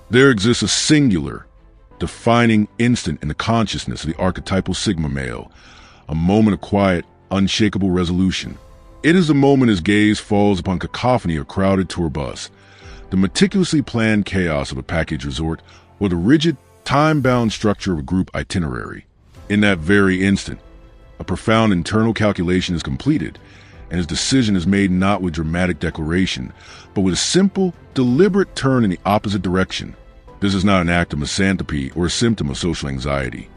There exists a singular, defining instant in the consciousness of the archetypal Sigma male, a moment of quiet, unshakable resolution. It is the moment his gaze falls upon cacophony of crowded tour bus, the meticulously planned chaos of a package resort, or the rigid, time-bound structure of a group itinerary. In that very instant, a profound internal calculation is completed, and his decision is made not with dramatic declaration, but with a simple, deliberate turn in the opposite direction. This is not an act of misanthropy or a symptom of social anxiety.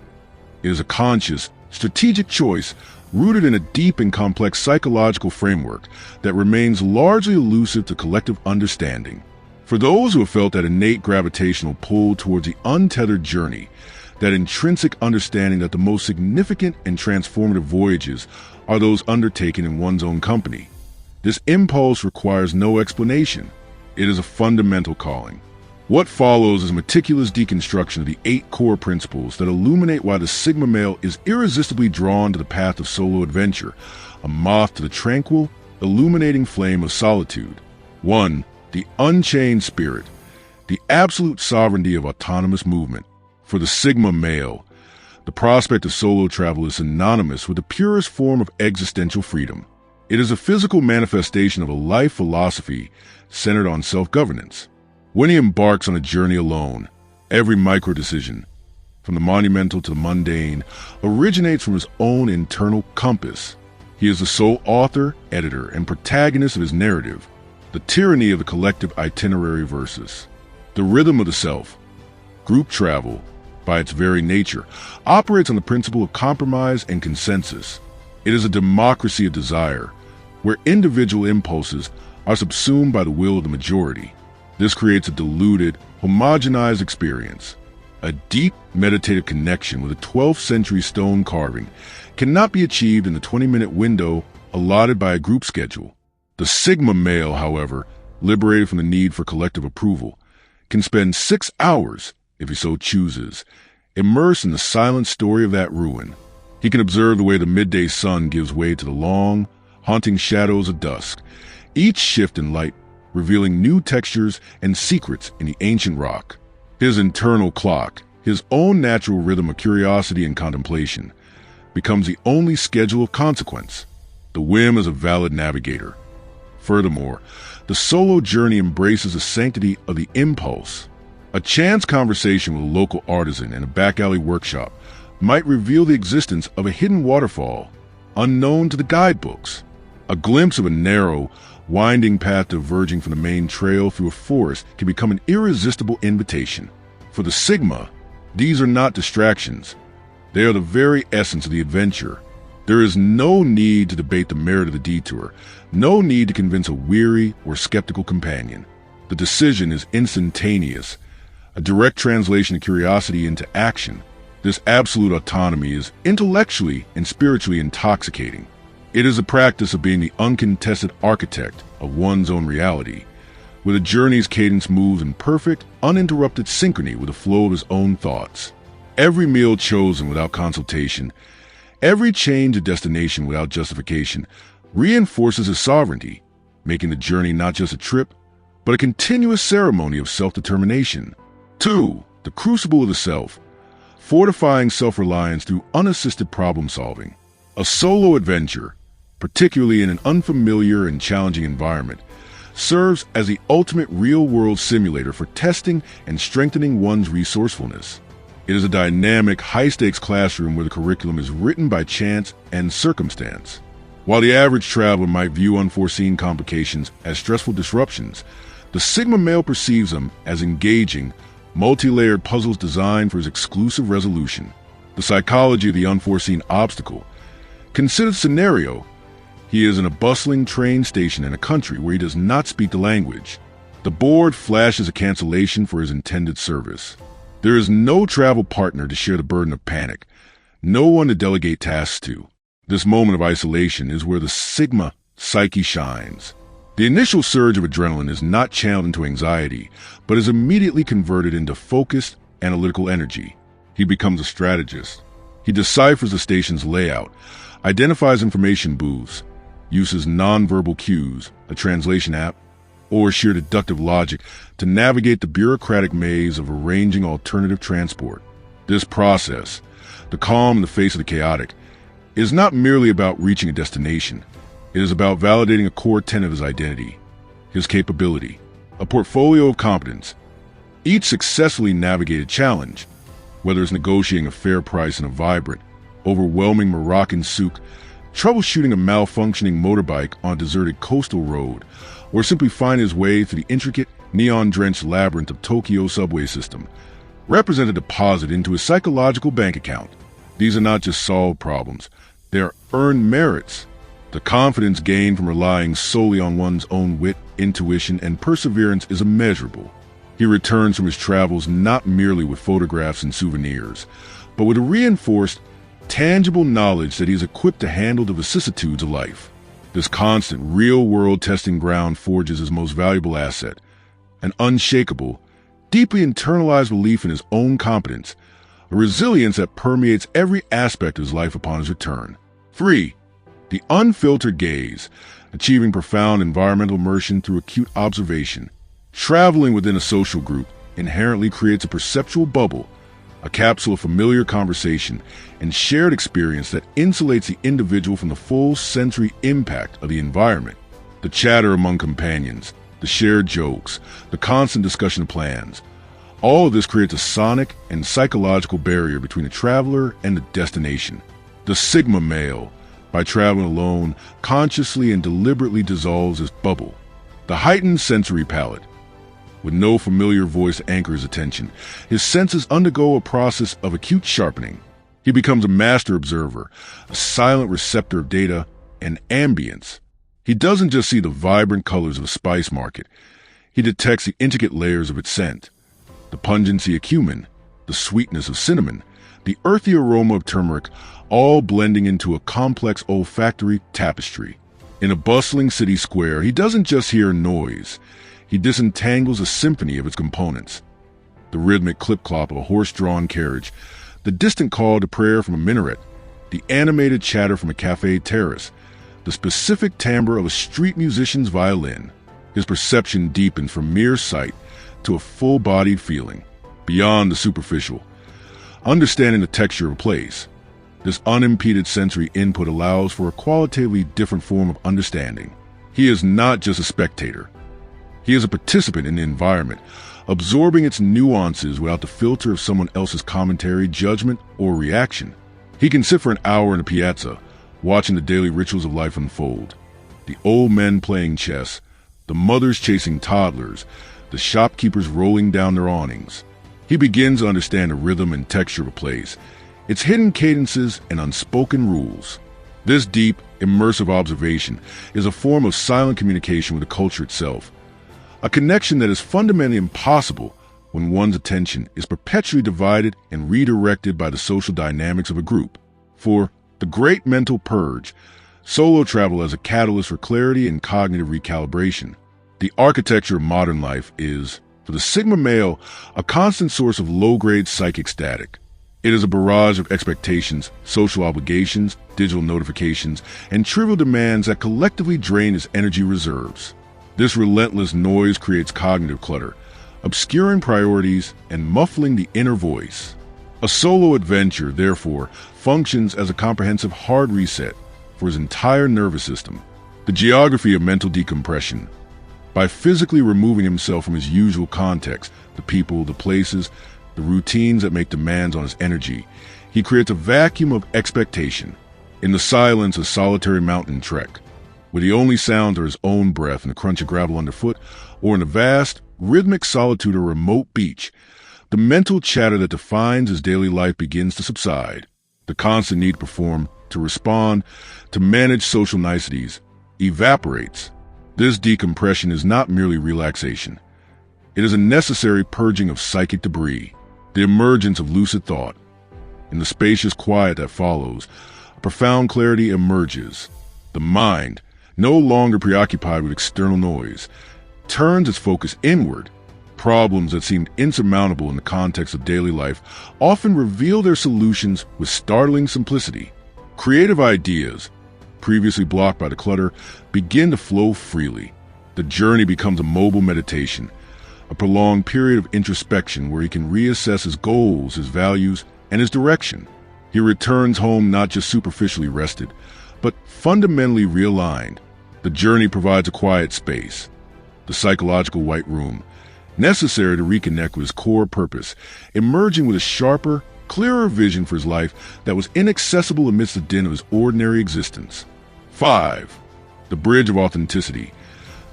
It is a conscious, strategic choice rooted in a deep and complex psychological framework that remains largely elusive to collective understanding. For those who have felt that innate gravitational pull towards the untethered journey, that intrinsic understanding that the most significant and transformative voyages are those undertaken in one's own company, this impulse requires no explanation. It is a fundamental calling. What follows is a meticulous deconstruction of the 8 core principles that illuminate why the Sigma male is irresistibly drawn to the path of solo adventure, a moth to the tranquil, illuminating flame of solitude. 1. The unchained spirit, the absolute sovereignty of autonomous movement. For the Sigma male, the prospect of solo travel is synonymous with the purest form of existential freedom. It is a physical manifestation of a life philosophy centered on self-governance. When he embarks on a journey alone, every micro-decision, from the monumental to the mundane, originates from his own internal compass. He is the sole author, editor, and protagonist of his narrative, the tyranny of the collective itinerary versus the rhythm of the self. Group travel, by its very nature, operates on the principle of compromise and consensus. It is a democracy of desire, where individual impulses are subsumed by the will of the majority. This creates a diluted, homogenized experience. A deep, meditative connection with a 12th century stone carving cannot be achieved in the 20-minute window allotted by a group schedule. The Sigma male, however, liberated from the need for collective approval, can spend 6 hours, if he so chooses, immersed in the silent story of that ruin. He can observe the way the midday sun gives way to the long, haunting shadows of dusk, each shift in light revealing new textures and secrets in the ancient rock. His internal clock, his own natural rhythm of curiosity and contemplation, becomes the only schedule of consequence. The whim is a valid navigator. Furthermore, the solo journey embraces the sanctity of the impulse. A chance conversation with a local artisan in a back-alley workshop might reveal the existence of a hidden waterfall, unknown to the guidebooks. A glimpse of a narrow, winding path diverging from the main trail through a forest can become an irresistible invitation. For the Sigma, these are not distractions. They are the very essence of the adventure. There is no need to debate the merit of the detour, no need to convince a weary or skeptical companion. The decision is instantaneous, a direct translation of curiosity into action. This absolute autonomy is intellectually and spiritually intoxicating. It is a practice of being the uncontested architect of one's own reality, where the journey's cadence moves in perfect, uninterrupted synchrony with the flow of his own thoughts. Every meal chosen without consultation, every change of destination without justification, reinforces his sovereignty, making the journey not just a trip, but a continuous ceremony of self-determination. 2. The crucible of the self, fortifying self-reliance through unassisted problem-solving. A solo adventure, particularly in an unfamiliar and challenging environment, serves as the ultimate real-world simulator for testing and strengthening one's resourcefulness. It is a dynamic, high-stakes classroom where the curriculum is written by chance and circumstance. While the average traveler might view unforeseen complications as stressful disruptions, the Sigma male perceives them as engaging, multi-layered puzzles designed for his exclusive resolution. The psychology of the unforeseen obstacle. Consider the scenario. He is in a bustling train station in a country where he does not speak the language. The board flashes a cancellation for his intended service. There is no travel partner to share the burden of panic, no one to delegate tasks to. This moment of isolation is where the Sigma psyche shines. The initial surge of adrenaline is not channeled into anxiety, but is immediately converted into focused, analytical energy. He becomes a strategist. He deciphers the station's layout, identifies information booths, uses nonverbal cues, a translation app, or sheer deductive logic to navigate the bureaucratic maze of arranging alternative transport. This process, the calm in the face of the chaotic, is not merely about reaching a destination. It is about validating a core tenet of his identity, his capability, a portfolio of competence. Each successfully navigated challenge, whether it's negotiating a fair price in a vibrant, overwhelming Moroccan souk, troubleshooting a malfunctioning motorbike on a deserted coastal road, or simply finding his way through the intricate, neon-drenched labyrinth of Tokyo's subway system, represent a deposit into his psychological bank account. These are not just solved problems, they are earned merits. The confidence gained from relying solely on one's own wit, intuition, and perseverance is immeasurable. He returns from his travels not merely with photographs and souvenirs, but with a reinforced, tangible knowledge that he is equipped to handle the vicissitudes of life. This constant, real-world testing ground forges his most valuable asset, an unshakable, deeply internalized belief in his own competence, a resilience that permeates every aspect of his life upon his return. 3. The unfiltered gaze, achieving profound environmental immersion through acute observation. Traveling within a social group inherently creates a perceptual bubble, a capsule of familiar conversation and shared experience that insulates the individual from the full sensory impact of the environment. The chatter among companions, the shared jokes, the constant discussion of plans. All of this creates a sonic and psychological barrier between the traveler and the destination. The Sigma male, by traveling alone, consciously and deliberately dissolves his bubble. The heightened sensory palate. With no familiar voice to anchor his attention, his senses undergo a process of acute sharpening. He becomes a master observer, a silent receptor of data and ambience. He doesn't just see the vibrant colors of a spice market. He detects the intricate layers of its scent, the pungency of cumin, the sweetness of cinnamon, the earthy aroma of turmeric, all blending into a complex olfactory tapestry. In a bustling city square, he doesn't just hear noise. He disentangles a symphony of its components. The rhythmic clip-clop of a horse-drawn carriage, the distant call to prayer from a minaret, the animated chatter from a cafe terrace, the specific timbre of a street musician's violin. His perception deepens from mere sight to a full-bodied feeling, beyond the superficial. Understanding the texture of a place, this unimpeded sensory input allows for a qualitatively different form of understanding. He is not just a spectator. He is a participant in the environment, absorbing its nuances without the filter of someone else's commentary, judgment, or reaction. He can sit for an hour in a piazza, watching the daily rituals of life unfold. The old men playing chess, the mothers chasing toddlers, the shopkeepers rolling down their awnings. He begins to understand the rhythm and texture of a place, its hidden cadences and unspoken rules. This deep, immersive observation is a form of silent communication with the culture itself, a connection that is fundamentally impossible when one's attention is perpetually divided and redirected by the social dynamics of a group. For the great mental purge, solo travel as a catalyst for clarity and cognitive recalibration. The architecture of modern life is, for the Sigma male, a constant source of low-grade psychic static. It is a barrage of expectations, social obligations, digital notifications, and trivial demands that collectively drain his energy reserves. This relentless noise creates cognitive clutter, obscuring priorities and muffling the inner voice. A solo adventure, therefore, functions as a comprehensive hard reset for his entire nervous system. The geography of mental decompression. By physically removing himself from his usual context, the people, the places, the routines that make demands on his energy, he creates a vacuum of expectation. In the silence of solitary mountain trek, where the only sounds are his own breath and the crunch of gravel underfoot, or in the vast, rhythmic solitude of a remote beach, the mental chatter that defines his daily life begins to subside. The constant need to perform, to respond, to manage social niceties evaporates. This decompression is not merely relaxation. It is a necessary purging of psychic debris, the emergence of lucid thought. In the spacious quiet that follows, a profound clarity emerges. The mind, no longer preoccupied with external noise, turns its focus inward. Problems that seemed insurmountable in the context of daily life often reveal their solutions with startling simplicity. Creative ideas, previously blocked by the clutter, begin to flow freely. The journey becomes a mobile meditation, a prolonged period of introspection where he can reassess his goals, his values, and his direction. He returns home not just superficially rested, but fundamentally realigned. The journey provides a quiet space, the psychological white room, necessary to reconnect with his core purpose, emerging with a sharper, clearer vision for his life that was inaccessible amidst the din of his ordinary existence. 5. The bridge of authenticity,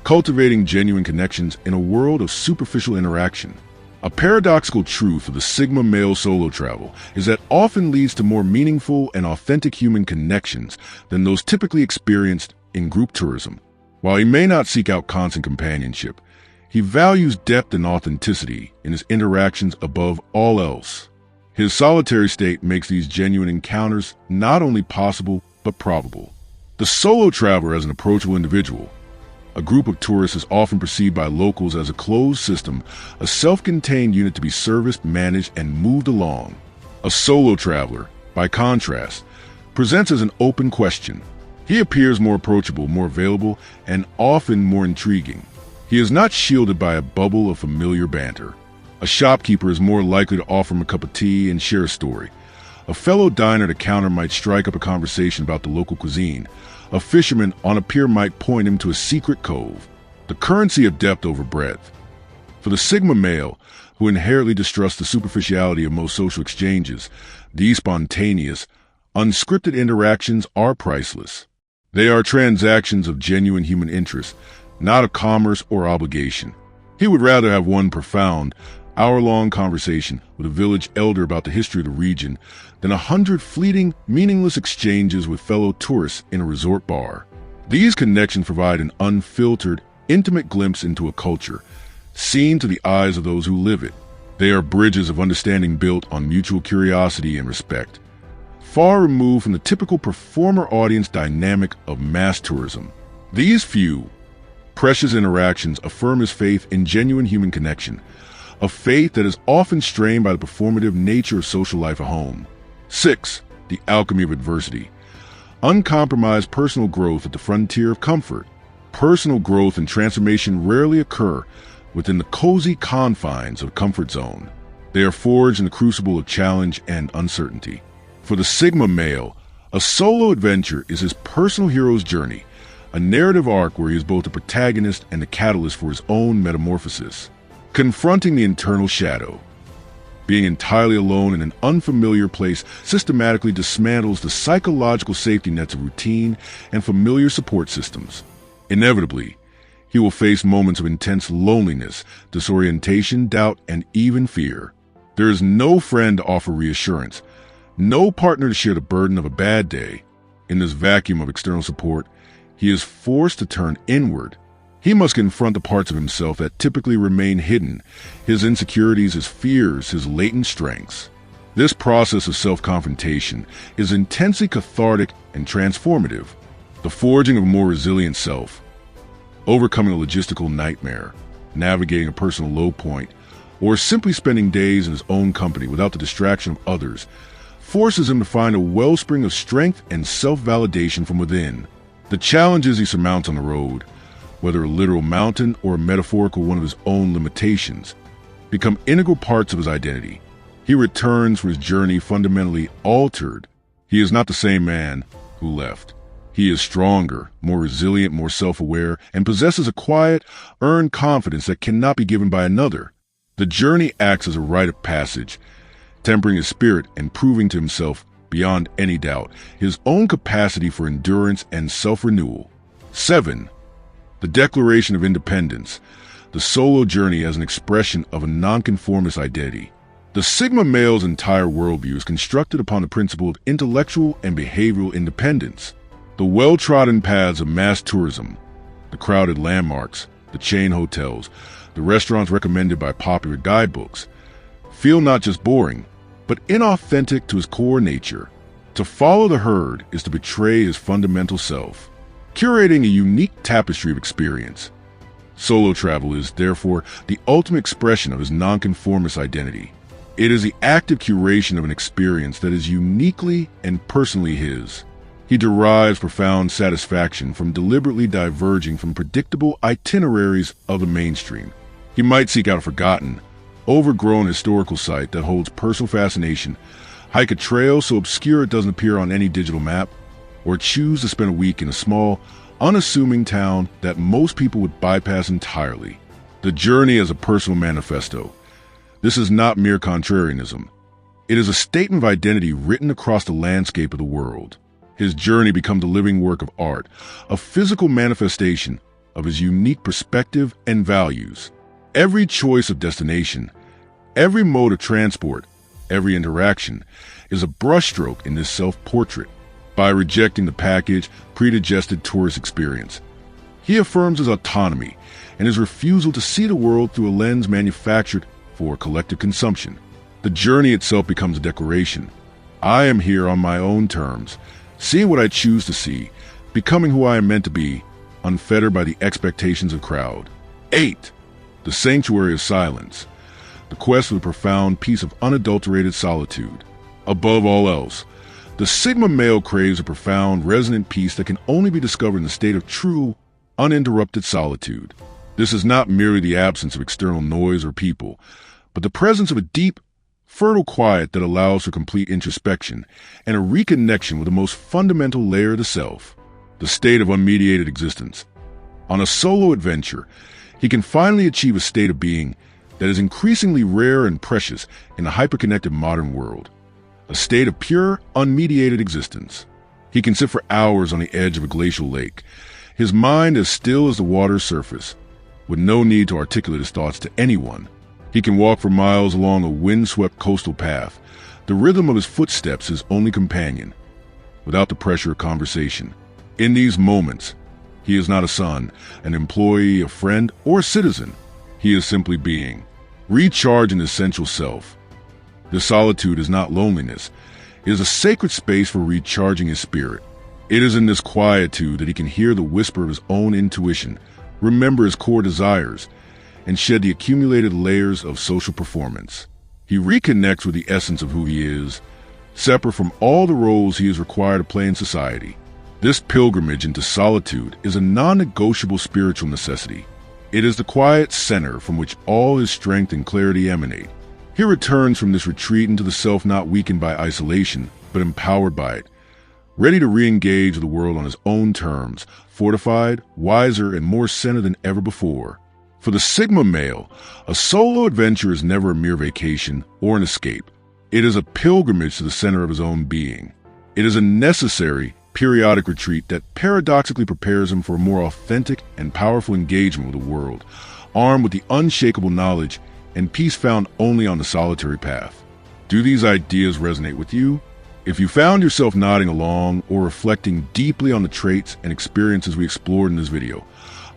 cultivating genuine connections in a world of superficial interaction. A paradoxical truth of the Sigma male solo travel is that often leads to more meaningful and authentic human connections than those typically experienced in group tourism. While he may not seek out constant companionship, he values depth and authenticity in his interactions above all else. His solitary state makes these genuine encounters not only possible, but probable. The solo traveler as an approachable individual. A group of tourists is often perceived by locals as a closed system, a self-contained unit to be serviced, managed, and moved along. A solo traveler, by contrast, presents as an open question. He appears more approachable, more available, and often more intriguing. He is not shielded by a bubble of familiar banter. A shopkeeper is more likely to offer him a cup of tea and share a story. A fellow diner at a counter might strike up a conversation about the local cuisine. A fisherman on a pier might point him to a secret cove. The currency of depth over breadth. For the Sigma male, who inherently distrusts the superficiality of most social exchanges, these spontaneous, unscripted interactions are priceless. They are transactions of genuine human interest, not of commerce or obligation. He would rather have one profound, hour-long conversation with a village elder about the history of the region than 100 fleeting, meaningless exchanges with fellow tourists in a resort bar. These connections provide an unfiltered, intimate glimpse into a culture, seen to the eyes of those who live it. They are bridges of understanding built on mutual curiosity and respect, far removed from the typical performer-audience dynamic of mass tourism. These few, precious interactions affirm his faith in genuine human connection, a faith that is often strained by the performative nature of social life at home. 6. The alchemy of adversity. Uncompromised personal growth at the frontier of comfort. Personal growth and transformation rarely occur within the cozy confines of a comfort zone. They are forged in the crucible of challenge and uncertainty. For the Sigma male, a solo adventure is his personal hero's journey, a narrative arc where he is both the protagonist and the catalyst for his own metamorphosis. Confronting the internal shadow. Being entirely alone in an unfamiliar place systematically dismantles the psychological safety nets of routine and familiar support systems. Inevitably, he will face moments of intense loneliness, disorientation, doubt, and even fear. There is no friend to offer reassurance, no partner to share the burden of a bad day. In this vacuum of external support, he is forced to turn inward. He must confront the parts of himself that typically remain hidden, his insecurities, his fears, his latent strengths. This process of self-confrontation is intensely cathartic and transformative, the forging of a more resilient self. Overcoming a logistical nightmare, navigating a personal low point, or simply spending days in his own company without the distraction of others, forces him to find a wellspring of strength and self-validation from within. The challenges he surmounts on the road, whether a literal mountain or a metaphorical one of his own limitations, become integral parts of his identity. He returns from his journey fundamentally altered. He is not the same man who left. He is stronger, more resilient, more self-aware, and possesses a quiet, earned confidence that cannot be given by another. The journey acts as a rite of passage, tempering his spirit and proving to himself, beyond any doubt, his own capacity for endurance and self-renewal. 7. The Declaration of Independence. The solo journey as an expression of a nonconformist identity. The Sigma male's entire worldview is constructed upon the principle of intellectual and behavioral independence. The well-trodden paths of mass tourism, the crowded landmarks, the chain hotels, the restaurants recommended by popular guidebooks, feel not just boring, but inauthentic to his core nature. To follow the herd is to betray his fundamental self, curating a unique tapestry of experience. Solo travel is, therefore, the ultimate expression of his nonconformist identity. It is the active curation of an experience that is uniquely and personally his. He derives profound satisfaction from deliberately diverging from predictable itineraries of the mainstream. He might seek out a forgotten, overgrown historical site that holds personal fascination, hike a trail so obscure it doesn't appear on any digital map, or choose to spend a week in a small, unassuming town that most people would bypass entirely. The journey as a personal manifesto. This is not mere contrarianism. It is a statement of identity written across the landscape of the world. His journey becomes a living work of art, a physical manifestation of his unique perspective and values. Every choice of destination, every mode of transport, every interaction is a brushstroke in this self-portrait. By rejecting the packaged, predigested tourist experience, he affirms his autonomy and his refusal to see the world through a lens manufactured for collective consumption. The journey itself becomes a declaration. I am here on my own terms, seeing what I choose to see, becoming who I am meant to be, unfettered by the expectations of the crowd. 8. The sanctuary of silence. The quest for the profound peace of unadulterated solitude. Above all else, the Sigma male craves a profound, resonant peace that can only be discovered in the state of true, uninterrupted solitude. This is not merely the absence of external noise or people, but the presence of a deep, fertile quiet that allows for complete introspection and a reconnection with the most fundamental layer of the self, the state of unmediated existence. On a solo adventure, he can finally achieve a state of being that is increasingly rare and precious in the hyperconnected modern world, a state of pure, unmediated existence. He can sit for hours on the edge of a glacial lake, his mind as still as the water's surface, with no need to articulate his thoughts to anyone. He can walk for miles along a windswept coastal path, the rhythm of his footsteps his only companion, without the pressure of conversation. In these moments, he is not a son, an employee, a friend, or a citizen. He is simply being, recharging his essential self. This solitude is not loneliness. It is a sacred space for recharging his spirit. It is in this quietude that he can hear the whisper of his own intuition, remember his core desires, and shed the accumulated layers of social performance. He reconnects with the essence of who he is, separate from all the roles he is required to play in society. This pilgrimage into solitude is a non-negotiable spiritual necessity. It is the quiet center from which all his strength and clarity emanate. He returns from this retreat into the self not weakened by isolation, but empowered by it, ready to re-engage with the world on his own terms, fortified, wiser, and more centered than ever before. For the Sigma male, a solo adventure is never a mere vacation or an escape. It is a pilgrimage to the center of his own being. It is a necessary, periodic retreat that paradoxically prepares him for a more authentic and powerful engagement with the world, armed with the unshakable knowledge and peace found only on the solitary path. Do these ideas resonate with you? If you found yourself nodding along or reflecting deeply on the traits and experiences we explored in this video,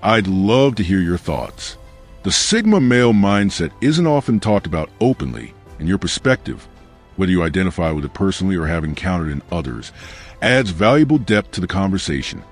I'd love to hear your thoughts. The Sigma male mindset isn't often talked about openly, and your perspective, whether you identify with it personally or have encountered in others, adds valuable depth to the conversation.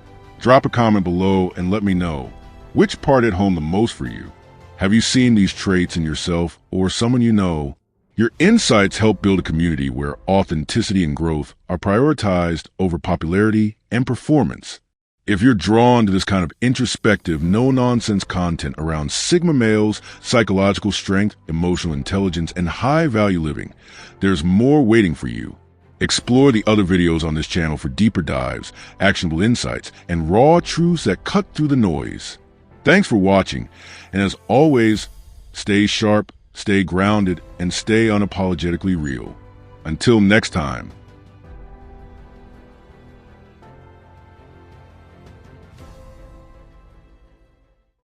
Drop a comment below and let me know which part hit home the most for you. Have you seen these traits in yourself or someone you know? Your insights help build a community where authenticity and growth are prioritized over popularity and performance. If you're drawn to this kind of introspective, no-nonsense content around Sigma males, psychological strength, emotional intelligence, and high-value living, there's more waiting for you. Explore the other videos on this channel for deeper dives, actionable insights, and raw truths that cut through the noise. Thanks for watching, and as always, stay sharp, stay grounded, and stay unapologetically real. Until next time.